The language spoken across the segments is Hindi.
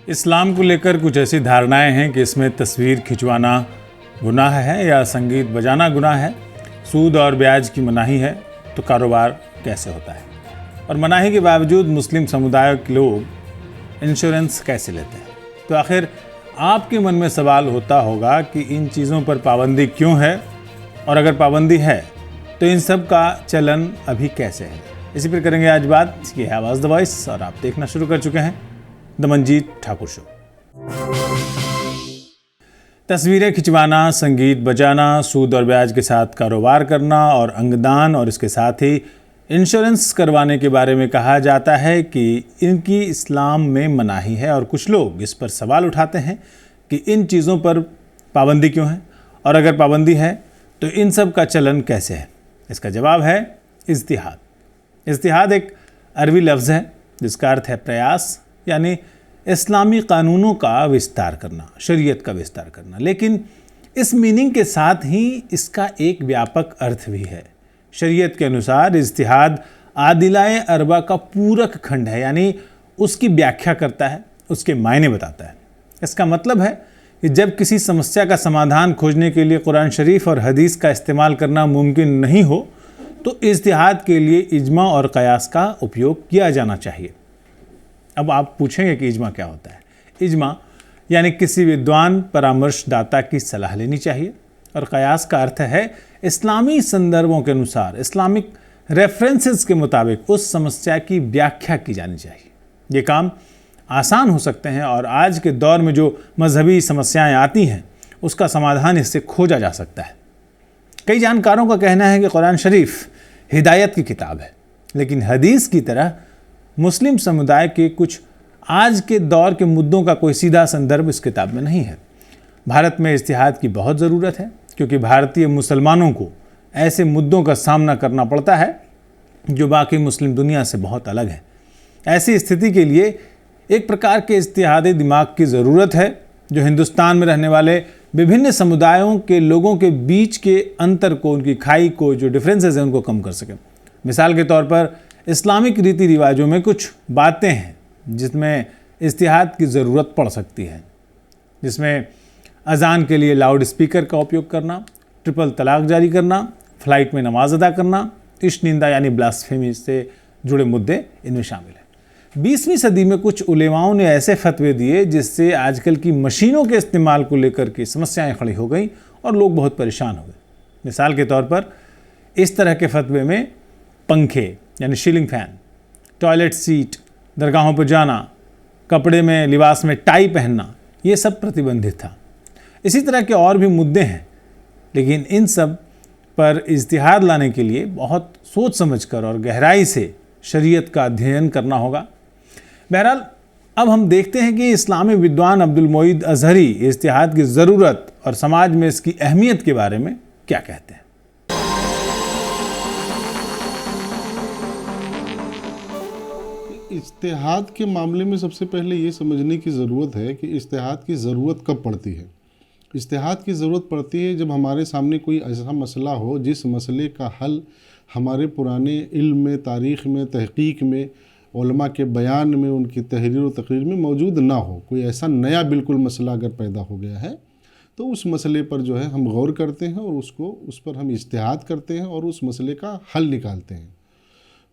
इस्लाम को लेकर कुछ ऐसी धारणाएं हैं कि इसमें तस्वीर खिंचवाना गुनाह है या संगीत बजाना गुनाह है, सूद और ब्याज की मनाही है, तो कारोबार कैसे होता है। और मनाही के बावजूद मुस्लिम समुदाय के लोग इंश्योरेंस कैसे लेते हैं। तो आखिर आपके मन में सवाल होता होगा कि इन चीज़ों पर पाबंदी क्यों है, और अगर पाबंदी है तो इन सब का चलन अभी कैसे है। इसी पर करेंगे आज बात। ये है आवाज़ द वॉइस और आप देखना शुरू कर चुके हैं द मनजीत ठाकुर शो। तस्वीरें खिंचवाना, संगीत बजाना, सूद और ब्याज के साथ कारोबार करना और अंगदान और इसके साथ ही इंश्योरेंस करवाने के बारे में कहा जाता है कि इनकी इस्लाम में मनाही है। और कुछ लोग इस पर सवाल उठाते हैं कि इन चीज़ों पर पाबंदी क्यों है, और अगर पाबंदी है तो इन सब का चलन कैसे है। इसका जवाब है इज्तिहाद। इज्तिहाद एक अरबी लफ्ज़ है जिसका अर्थ है प्रयास, यानी इस्लामी कानूनों का विस्तार करना, शरीयत का विस्तार करना। लेकिन इस मीनिंग के साथ ही इसका एक व्यापक अर्थ भी है। शरीयत के अनुसार इज्तिहाद आदिलाए अरबा का पूरक खंड है, यानी उसकी व्याख्या करता है, उसके मायने बताता है। इसका मतलब है कि जब किसी समस्या का समाधान खोजने के लिए कुरान शरीफ और हदीस का इस्तेमाल करना मुमकिन नहीं हो तो इज्तिहाद के लिए इजमा और कयास का उपयोग किया जाना चाहिए। अब आप पूछेंगे कि इजमा क्या होता है। इजमा यानी किसी विद्वान परामर्शदाता की सलाह लेनी चाहिए, और कयास का अर्थ है इस्लामी संदर्भों के अनुसार, इस्लामिक रेफरेंसेस के मुताबिक उस समस्या की व्याख्या की जानी चाहिए। ये काम आसान हो सकते हैं और आज के दौर में जो मजहबी समस्याएं आती हैं उसका समाधान इससे खोजा जा सकता है। कई जानकारों का कहना है कि कुरान शरीफ हिदायत की किताब है, लेकिन हदीस की तरह मुस्लिम समुदाय के कुछ आज के दौर के मुद्दों का कोई सीधा संदर्भ इस किताब में नहीं है। भारत में इज्तिहाद की बहुत ज़रूरत है, क्योंकि भारतीय मुसलमानों को ऐसे मुद्दों का सामना करना पड़ता है जो बाकी मुस्लिम दुनिया से बहुत अलग है। ऐसी स्थिति के लिए एक प्रकार के इज्तिहादी दिमाग की ज़रूरत है जो हिंदुस्तान में रहने वाले विभिन्न समुदायों के लोगों के बीच के अंतर को, उनकी खाई को, जो डिफरेंसेस हैं उनको कम कर सके। मिसाल के तौर पर इस्लामिक रीति रिवाजों में कुछ बातें हैं जिसमें इज्तिहाद की ज़रूरत पड़ सकती है, जिसमें अजान के लिए लाउड स्पीकर का उपयोग करना, ट्रिपल तलाक जारी करना, फ्लाइट में नमाज अदा करना, इश्क निंदा यानी ब्लास्फेमी से जुड़े मुद्दे इनमें शामिल हैं। 20वीं सदी में कुछ उलेमाओं ने ऐसे फतवे दिए जिससे आजकल की मशीनों के इस्तेमाल को लेकर के समस्याएं खड़ी हो गई और लोग बहुत परेशान हो गए। मिसाल के तौर पर इस तरह के फतवे में पंखे यानी सीलिंग फैन, टॉयलेट सीट, दरगाहों पर जाना, कपड़े में, लिबास में टाई पहनना, ये सब प्रतिबंधित था। इसी तरह के और भी मुद्दे हैं, लेकिन इन सब पर इज्तिहाद लाने के लिए बहुत सोच समझकर और गहराई से शरीयत का अध्ययन करना होगा। बहरहाल अब हम देखते हैं कि इस्लामी विद्वान अब्दुल मोईद अजहरी इज्तिहाद की ज़रूरत और समाज में इसकी अहमियत के बारे में क्या कहते हैं। इज्तिहाद के मामले में सबसे पहले ये समझने की ज़रूरत है कि इज्तिहाद की ज़रूरत कब पड़ती है। इज्तिहाद की ज़रूरत पड़ती है जब हमारे सामने कोई ऐसा मसला हो जिस मसले का हल हमारे पुराने इल्म में, तारीख़ में, तहक़ीक़ में, उलमा के बयान में, उनकी तहरीर व तकरीर में मौजूद ना हो। कोई ऐसा नया बिल्कुल मसला अगर पैदा हो गया है तो उस मसले पर जो है हम गौर करते हैं और उस पर हम इज्तिहाद करते हैं और उस मसले का हल निकालते हैं।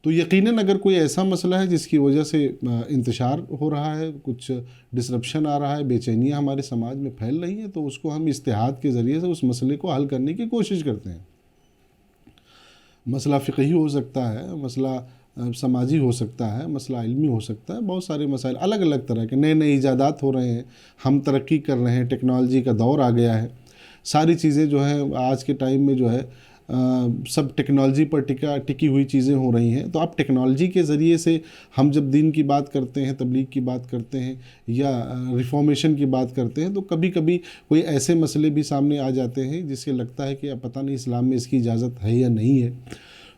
तो यकीनन अगर कोई ऐसा मसला है जिसकी वजह से इंतशार हो रहा है, कुछ डिसरप्शन आ रहा है, बेचैनियाँ हमारे समाज में फैल रही हैं, तो उसको हम इज्तिहाद के ज़रिए से उस मसले को हल करने की कोशिश करते हैं। मसला फ़िक़ही हो सकता है, मसला समाजी हो सकता है, मसला इल्मी हो सकता है। बहुत सारे मसाइल अलग अलग तरह के, नए नए ईजादात हो रहे हैं, हम तरक्की कर रहे हैं, टेक्नोलॉजी का दौर आ गया है। सारी चीज़ें जो है आज के टाइम में जो है सब टेक्नोलॉजी पर टिकी हुई चीज़ें हो रही हैं। तो आप टेक्नोलॉजी के ज़रिए से हम जब दीन की बात करते हैं, तबलीग की बात करते हैं या रिफॉर्मेशन की बात करते हैं, तो कभी कभी कोई ऐसे मसले भी सामने आ जाते हैं जिससे लगता है कि अब पता नहीं इस्लाम में इसकी इजाज़त है या नहीं है।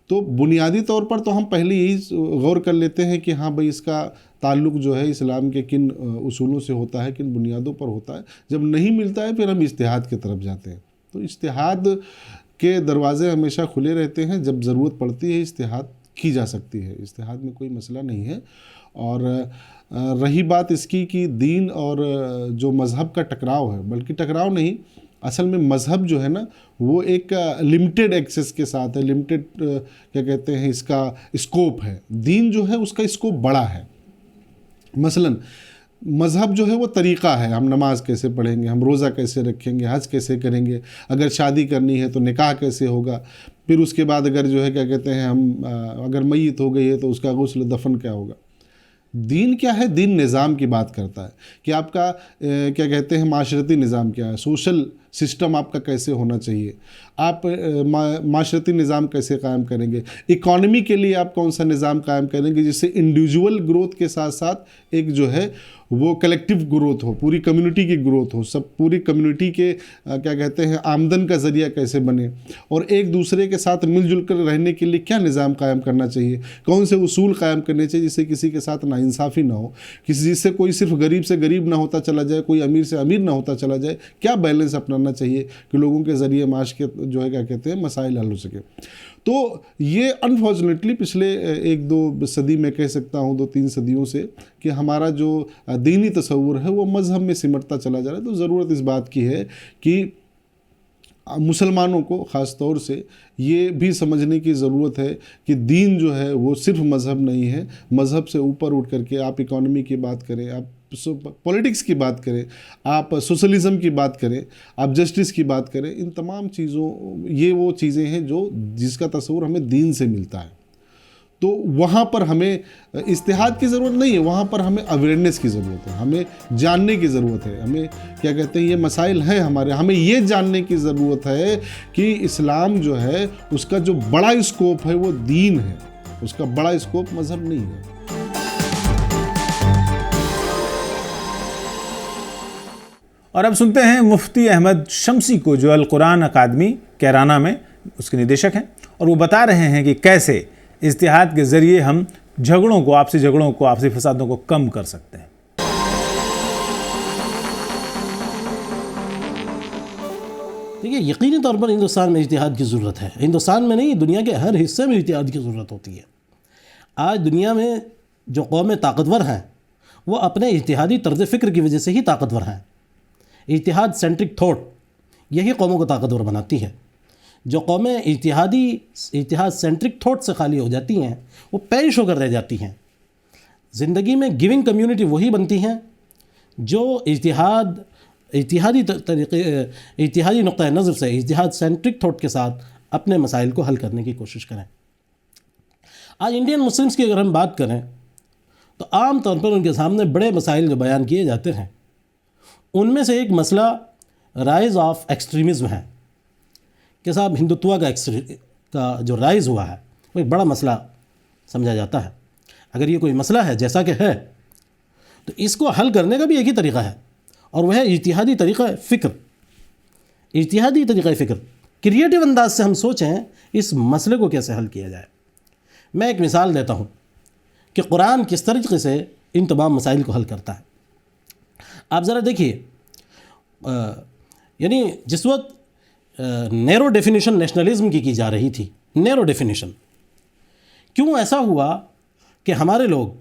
तो बुनियादी तौर पर तो हम पहले यही गौर कर लेते हैं कि हाँ भाई, इसका ताल्लुक़ जो है इस्लाम के किन उसूलों से होता है, किन बुनियादों पर होता है। जब नहीं मिलता है फिर हम इज्तिहाद की तरफ जाते हैं। तो इज्तिहाद के दरवाज़े हमेशा खुले रहते हैं। जब ज़रूरत पड़ती है इज्तिहाद की जा सकती है, इज्तिहाद में कोई मसला नहीं है। और रही बात इसकी कि दीन और जो मज़हब का टकराव है, बल्कि टकराव नहीं, असल में मज़हब जो है ना वो एक लिमिटेड एक्सेस के साथ है, लिमिटेड क्या कहते हैं इसका स्कोप है। दीन जो है उसका स्कोप बड़ा है। मसलन मज़हब जो है वो तरीक़ा है, हम नमाज कैसे पढ़ेंगे, हम रोज़ा कैसे रखेंगे, हज कैसे करेंगे, अगर शादी करनी है तो निकाह कैसे होगा, फिर उसके बाद अगर जो है क्या कहते हैं हम अगर मैयत हो गई है तो उसका गुस्ल दफन क्या होगा। दीन क्या है? दीन निज़ाम की बात करता है कि आपका क्या कहते हैं माशरती निज़ाम क्या है, सोशल सिस्टम आपका कैसे होना चाहिए, आप माशरती निज़ाम कैसे कायम करेंगे, इकॉनमी के लिए आप कौन सा निज़ाम कायम करेंगे जिससे इंडिविजुअल ग्रोथ के साथ साथ एक जो है वो कलेक्टिव ग्रोथ हो, पूरी कम्युनिटी की ग्रोथ हो, सब पूरी कम्युनिटी के क्या कहते हैं आमदन का ज़रिया कैसे बने, और एक दूसरे के साथ मिलजुल कर रहने के लिए क्या निज़ाम कायम करना चाहिए, कौन से उसूल कायम करने चाहिए जिससे किसी के साथ नाइंसाफ़ी ना हो, जिससे कोई सिर्फ गरीब से गरीब ना होता चला जाए, कोई अमीर से अमीर ना होता चला जाए, क्या बैलेंस अपनाना चाहिए कि लोगों के ज़रिए माश के जो है क्या कहते हैं मसाइल हल हो सके। तो ये अनफॉर्चुनेटली पिछले 1-2 सदी में कह सकता हूँ, 2-3 सदियों से कि हमारा जो दीनी तसव्वुर है वो मज़हब में सिमटता चला जा रहा है। तो ज़रूरत इस बात की है कि मुसलमानों को ख़ास तौर से ये भी समझने की ज़रूरत है कि दीन जो है वो सिर्फ मज़हब नहीं है, मज़हब से ऊपर उठ करके आप इकॉनमी की बात करें, आप पॉलिटिक्स की बात करें, आप सोशलिज़म की बात करें, आप जस्टिस की बात करें, इन तमाम चीज़ों ये वो चीज़ें हैं जो जिसका तस्वुर हमें दीन से मिलता है। तो वहाँ पर हमें इज्तिहाद की ज़रूरत नहीं है, वहाँ पर हमें अवेयरनेस की ज़रूरत है, हमें जानने की ज़रूरत है, हमें क्या कहते हैं ये मसाइल हैं हमारे, हमें ये जानने की ज़रूरत है कि इस्लाम जो है उसका जो बड़ा स्कोप है वो दीन है, उसका बड़ा स्कोप मज़हब नहीं है। और अब सुनते हैं मुफ्ती अहमद शम्सी को, जो अल कुरान अकादमी कैराना में उसके निदेशक हैं, और वो बता रहे हैं कि कैसे इज्तिहाद के ज़रिए हम झगड़ों को, आपसी फसादों को कम कर सकते हैं। देखिए, यकीनी तौर पर हिंदुस्तान में इज्तिहाद की ज़रूरत है। हिंदुस्तान में नहीं, दुनिया के हर हिस्से में इज्तिहाद की ज़रूरत होती है। आज दुनिया में जो कौमें ताकतवर हैं वो अपने इज्तिहादी तर्ज़ फ़िक्र की वजह से ही ताकतवर हैं। इज्तिहाद सेंट्रिक थॉट यही कौमों को ताकतवर बनाती है। जो कौमें इज्तिहाद सेंट्रिक थॉट से खाली हो जाती हैं वो पेरिश होकर रह जाती हैं। ज़िंदगी में गिविंग कम्युनिटी वही बनती हैं जो इज्तिहादी नुक्ता नज़र से इज्तिहाद सेंट्रिक थॉट के साथ अपने मसाइल को हल करने की कोशिश करें। आज इंडियन मुस्लिम्स की अगर हम बात करें तो आम तौर पर उनके सामने बड़े मसाइल जो बयान किए जाते हैं उनमें से एक मसला राइज़ ऑफ एक्सट्रीमिज़म है कि साहब हिंदुत्व का जो राइज़ हुआ है वो एक बड़ा मसला समझा जाता है। अगर ये कोई मसला है जैसा कि है तो इसको हल करने का भी एक ही तरीक़ा है और वह है इज्तिहादी तरीक़ा फ़िक्र। इज्तिहादी तरीक़ा फ़िक्र, क्रिएटिव अंदाज से हम सोचें इस मसले को कैसे हल किया जाए। मैं एक मिसाल देता हूँ कि कुरान किस तरीके से इन तमाम मसाइल को हल करता है। आप ज़रा देखिए, यानी जिस वक्त नैरो डेफिनेशन नेशनलिज्म की जा रही थी, नैरो डेफिनेशन, क्यों ऐसा हुआ कि हमारे लोग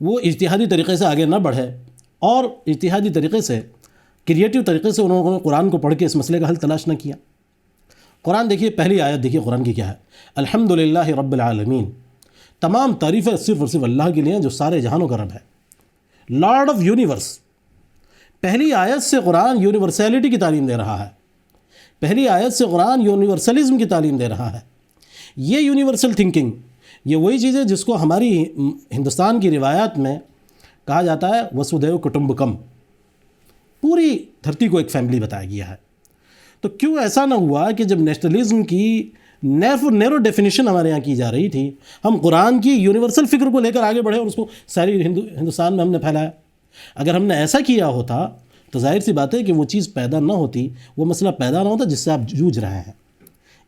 वो इज्तिहादी तरीक़े से आगे ना बढ़े और इज्तिहादी तरीक़े से, क्रिएटिव तरीक़े से उन्होंने कुरान को पढ़ के इस मसले का हल तलाश न किया। कुरान देखिए, पहली आयत देखिए कुरान की क्या है, अल्हम्दुलिल्लाहि रब्बिल आलमीन, तमाम तारीफ़ें सिर्फ़ और सिर्फ अल्लाह के लिए हैं जो सारे जहानों का रब है, लॉर्ड ऑफ यूनिवर्स। पहली आयत से कुरान यूनिवर्सैलिटी की तालीम दे रहा है, पहली आयत से कुरान यूनिवर्सलिज्म की तालीम दे रहा है। ये यूनिवर्सल थिंकिंग, ये वही चीज़ है जिसको हमारी हिंदुस्तान की रिवायात में कहा जाता है वसुधैव कुटुंबकम, पूरी धरती को एक फैमिली बताया गया है। तो क्यों ऐसा ना हुआ कि जब नेशनलिज्म की नैरो डेफिनेशन हमारे यहाँ की जा रही थी, हम कुरान की यूनिवर्सल फ़िक्र को लेकर आगे बढ़े और उसको सारी हिंदुस्तान में हमने फैलाया। अगर हमने ऐसा किया होता तो जाहिर सी बात है कि वो चीज़ पैदा ना होती, वो मसला पैदा ना होता जिससे आप जूझ रहे हैं।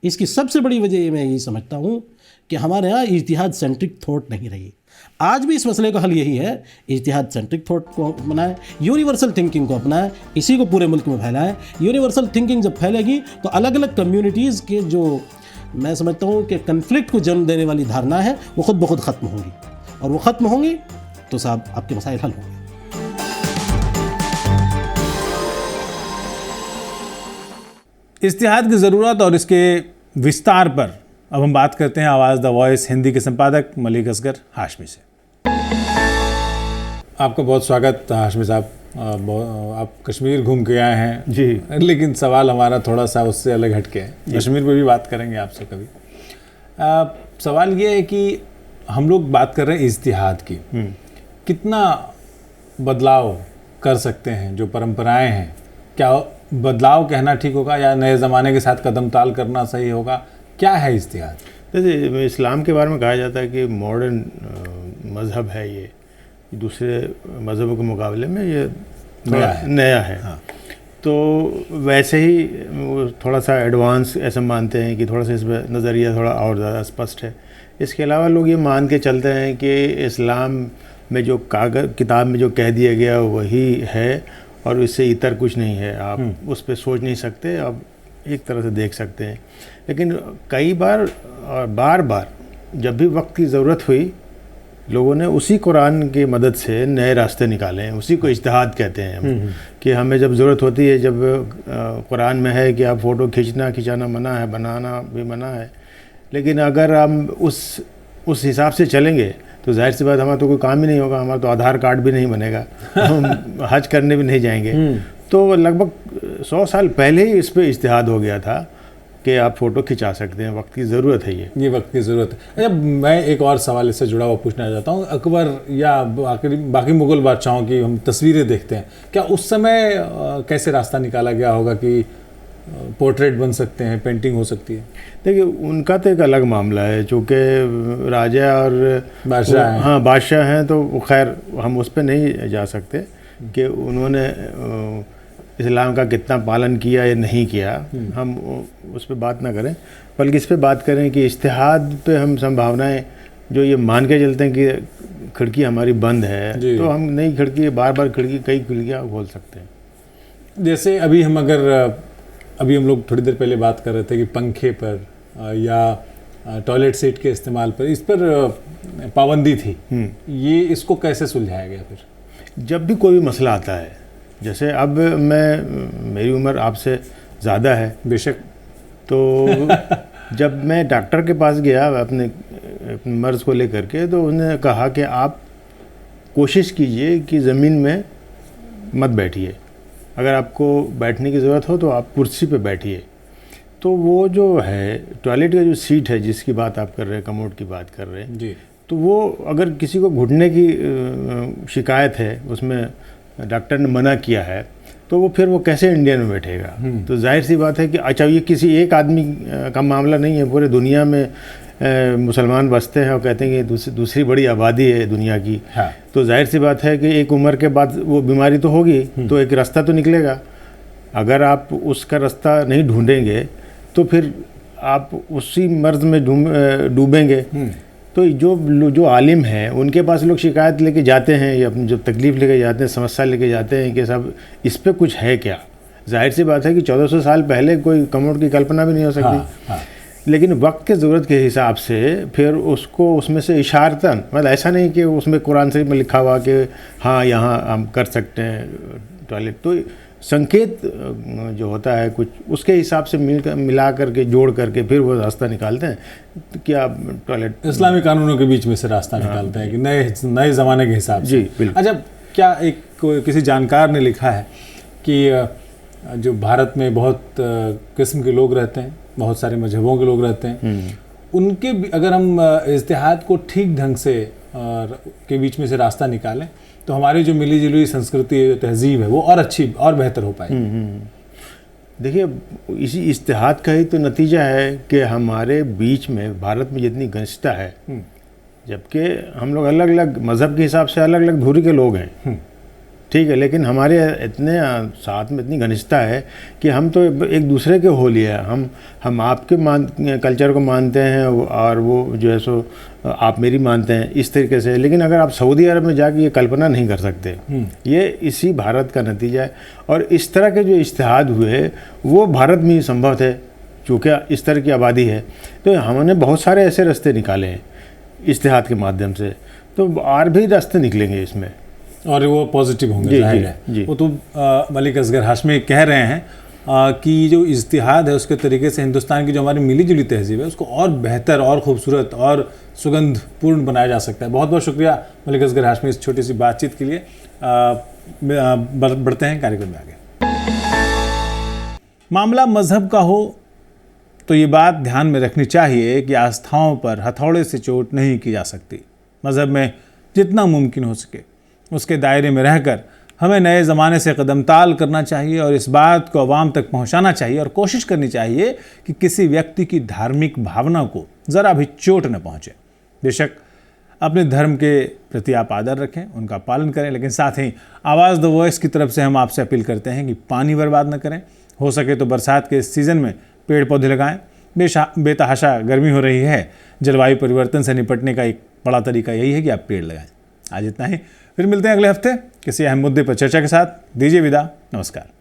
इसकी सबसे बड़ी वजह मैं यही समझता हूँ कि हमारे यहाँ इज्तिहाद सेंट्रिक थॉट नहीं रही। आज भी इस मसले का हल यही है, इज्तिहाद सेंट्रिक थॉट को अपनाएं, यूनिवर्सल थिंकिंग को अपनाएं, इसी को पूरे मुल्क में फैलाएं। यूनिवर्सल थिंकिंग जब फैलेगी तो अलग अलग कम्युनिटीज़ के जो मैं समझता हूँ कि कन्फ्लिक्ट को जन्म देने वाली धारणा है वो खुद ब खुद ख़त्म होंगी, और वो ख़त्म होंगी तो साहब आपके मसाइल हल होंगे। इज्तिहाद की ज़रूरत और इसके विस्तार पर अब हम बात करते हैं आवाज़ द वॉइस हिंदी के संपादक मलिक असगर हाशमी से। आपका बहुत स्वागत हाशमी साहब। आप कश्मीर घूम के आए हैं जी, लेकिन सवाल हमारा थोड़ा सा उससे अलग हटके है। कश्मीर पे भी बात करेंगे आपसे कभी। सवाल ये है कि हम लोग बात कर रहे हैं इज्तिहाद की, कितना बदलाव कर सकते हैं जो परंपराएं हैं? क्या बदलाव कहना ठीक होगा या नए ज़माने के साथ कदम ताल करना सही होगा? क्या है इज्तिहाद? जैसे इस्लाम के बारे में कहा जाता है कि मॉडर्न मज़हब है, ये दूसरे मज़हबों के मुकाबले में ये नया है। हाँ। तो वैसे ही वो थोड़ा सा एडवांस ऐसा मानते हैं कि थोड़ा सा इसमें नज़रिया थोड़ा और ज़्यादा स्पष्ट है। इसके अलावा लोग ये मान के चलते हैं कि इस्लाम में जो किताब में जो कह दिया गया वही है और इससे इतर कुछ नहीं है। आप उस पर सोच नहीं सकते, आप एक तरह से देख सकते हैं। लेकिन कई बार और बार बार जब भी वक्त की ज़रूरत हुई, लोगों ने उसी कुरान की मदद से नए रास्ते निकाले हैं। उसी को इज्तिहाद कहते हैं हम, कि हमें जब ज़रूरत होती है, जब कुरान में है कि आप फ़ोटो खिंचाना मना है, बनाना भी मना है, लेकिन अगर हम उस हिसाब से चलेंगे तो जाहिर सी बात हमारा तो कोई काम ही नहीं होगा, हमारा तो आधार कार्ड भी नहीं बनेगा, हम हज करने भी नहीं जाएंगे। तो लगभग 100 साल पहले ही इस पर इज्तिहाद हो गया था कि आप फ़ोटो खिंचा सकते हैं। वक्त की ज़रूरत है, ये वक्त की ज़रूरत है। अच्छा, मैं एक और सवाल इससे जुड़ा हुआ पूछना चाहता हूँ। अकबर या बाकी मुग़ल बादशाहों की हम तस्वीरें देखते हैं, क्या उस समय कैसे रास्ता निकाला गया होगा कि पोर्ट्रेट बन सकते हैं, पेंटिंग हो सकती है? देखिए, उनका तो एक अलग मामला है, चूँकि राजा और बादशाह हैं। हाँ, बादशाह हैं, तो खैर हम उस पर नहीं जा सकते कि उन्होंने इस्लाम का कितना पालन किया या नहीं किया, हम उस पर बात ना करें, बल्कि इस पर बात करें कि इज्तिहाद पे हम संभावनाएं जो ये मान के चलते हैं कि खिड़की हमारी बंद है, तो हम नई खिड़की बार बार कई खिड़कियाँ खोल सकते हैं। जैसे अभी हम लोग थोड़ी देर पहले बात कर रहे थे कि पंखे पर या टॉयलेट सीट के इस्तेमाल पर, इस पर पाबंदी थी। ये इसको कैसे सुलझाया गया फिर? जब भी कोई भी मसला आता है, जैसे अब मेरी उम्र आपसे ज़्यादा है बेशक, तो जब मैं डॉक्टर के पास गया अपने मर्ज़ को लेकर के, तो उन्होंने कहा कि आप कोशिश कीजिए कि ज़मीन में मत बैठिए, अगर आपको बैठने की ज़रूरत हो तो आप कुर्सी पे बैठिए। तो वो जो है टॉयलेट का जो सीट है जिसकी बात आप कर रहे हैं, कमोड की बात कर रहे हैं जी, तो वो अगर किसी को घुटने की शिकायत है, उसमें डॉक्टर ने मना किया है, तो वो फिर वो कैसे इंडिया में बैठेगा? तो जाहिर सी बात है कि अच्छा, ये किसी एक आदमी का मामला नहीं है, पूरे दुनिया में मुसलमान बसते हैं और कहते हैं कि दूसरी बड़ी आबादी है दुनिया की। हाँ। तो जाहिर सी बात है कि एक उम्र के बाद वो बीमारी तो होगी, तो एक रास्ता तो निकलेगा। अगर आप उसका रास्ता नहीं ढूंढेंगे तो फिर आप उसी मर्ज में डूबेंगे। तो जो आलिम हैं उनके पास लोग शिकायत लेके जाते हैं या अपनी जो तकलीफ़ लेके जाते हैं, समस्या लेके जाते हैं कि साहब इस पे कुछ है क्या? जाहिर सी बात है कि 1400 साल पहले कोई कमोड की कल्पना भी नहीं हो सकती। हाँ। लेकिन वक्त के ज़रूरत के हिसाब से फिर उसको उसमें से इशारतन, मतलब ऐसा नहीं कि उसमें कुरान शरीफ में लिखा हुआ कि हाँ यहाँ हम कर सकते हैं टॉयलेट, तो संकेत जो होता है कुछ उसके हिसाब से मिला करके जोड़ करके फिर वो रास्ता निकालते हैं कि आप टॉयलेट इस्लामी कानूनों के बीच में से रास्ता निकालते हैं कि नए ज़माने के हिसाब से। जी बिल्कुल। अच्छा, क्या किसी जानकार ने लिखा है कि जो भारत में बहुत किस्म के लोग रहते हैं, बहुत सारे मजहबों के लोग रहते हैं, उनके अगर हम इज्तिहाद को ठीक ढंग से के बीच में से रास्ता निकालें तो हमारी जो मिली जुली संस्कृति जो तहजीब है वो और अच्छी और बेहतर हो पाएगी। देखिए, इसी इज्तिहाद का ही तो नतीजा है कि हमारे बीच में भारत में जितनी घनिष्ठता है, जबकि हम लोग अलग अलग मज़हब के हिसाब से अलग अलग धुरी के लोग हैं, ठीक है, लेकिन हमारे इतने साथ में इतनी घनिष्ठता है कि हम तो एक दूसरे के हो लिया। हम आपके कल्चर को मानते हैं और वो जो है सो आप मेरी मानते हैं, इस तरीके से। लेकिन अगर आप सऊदी अरब में जाके ये कल्पना नहीं कर सकते। ये इसी भारत का नतीजा है। और इस तरह के जो इज्तिहाद हुए वो भारत में ही संभव थे, चूँकि इस तरह की आबादी है, तो हमने बहुत सारे ऐसे रास्ते निकाले हैं इज्तिहाद के माध्यम से, तो और भी रास्ते निकलेंगे इसमें, और वो पॉजिटिव होंगे, जी, जाहिर जी, है। जी। वो तो मलिक असगर हाशमी कह रहे हैं कि जो इज्तिहाद है उसके तरीके से हिंदुस्तान की जो हमारी मिली जुली तहजीब है उसको और बेहतर और खूबसूरत और सुगंधपूर्ण बनाया जा सकता है। बहुत बहुत शुक्रिया मलिक असगर हाशमी इस छोटी सी बातचीत के लिए। बढ़ते हैं कार्यक्रम में आगे। मामला मजहब का हो तो ये बात ध्यान में रखनी चाहिए कि आस्थाओं पर हथौड़े से चोट नहीं की जा सकती। मजहब में जितना मुमकिन हो सके उसके दायरे में रहकर हमें नए ज़माने से कदम ताल करना चाहिए और इस बात को आवाम तक पहुंचाना चाहिए और कोशिश करनी चाहिए कि किसी व्यक्ति की धार्मिक भावना को ज़रा भी चोट न पहुंचे। बेशक अपने धर्म के प्रति आप आदर रखें, उनका पालन करें, लेकिन साथ ही आवाज़ द वॉइस की तरफ से हम आपसे अपील करते हैं कि पानी बर्बाद न करें। हो सके तो बरसात के सीज़न में पेड़ पौधे लगाएं। बेतहाशा गर्मी हो रही है, जलवायु परिवर्तन से निपटने का एक बड़ा तरीका यही है कि आप पेड़ लगाएं। आज इतना ही, फिर मिलते हैं अगले हफ्ते किसी अहम मुद्दे पर चर्चा के साथ। दीजिए विदा, नमस्कार।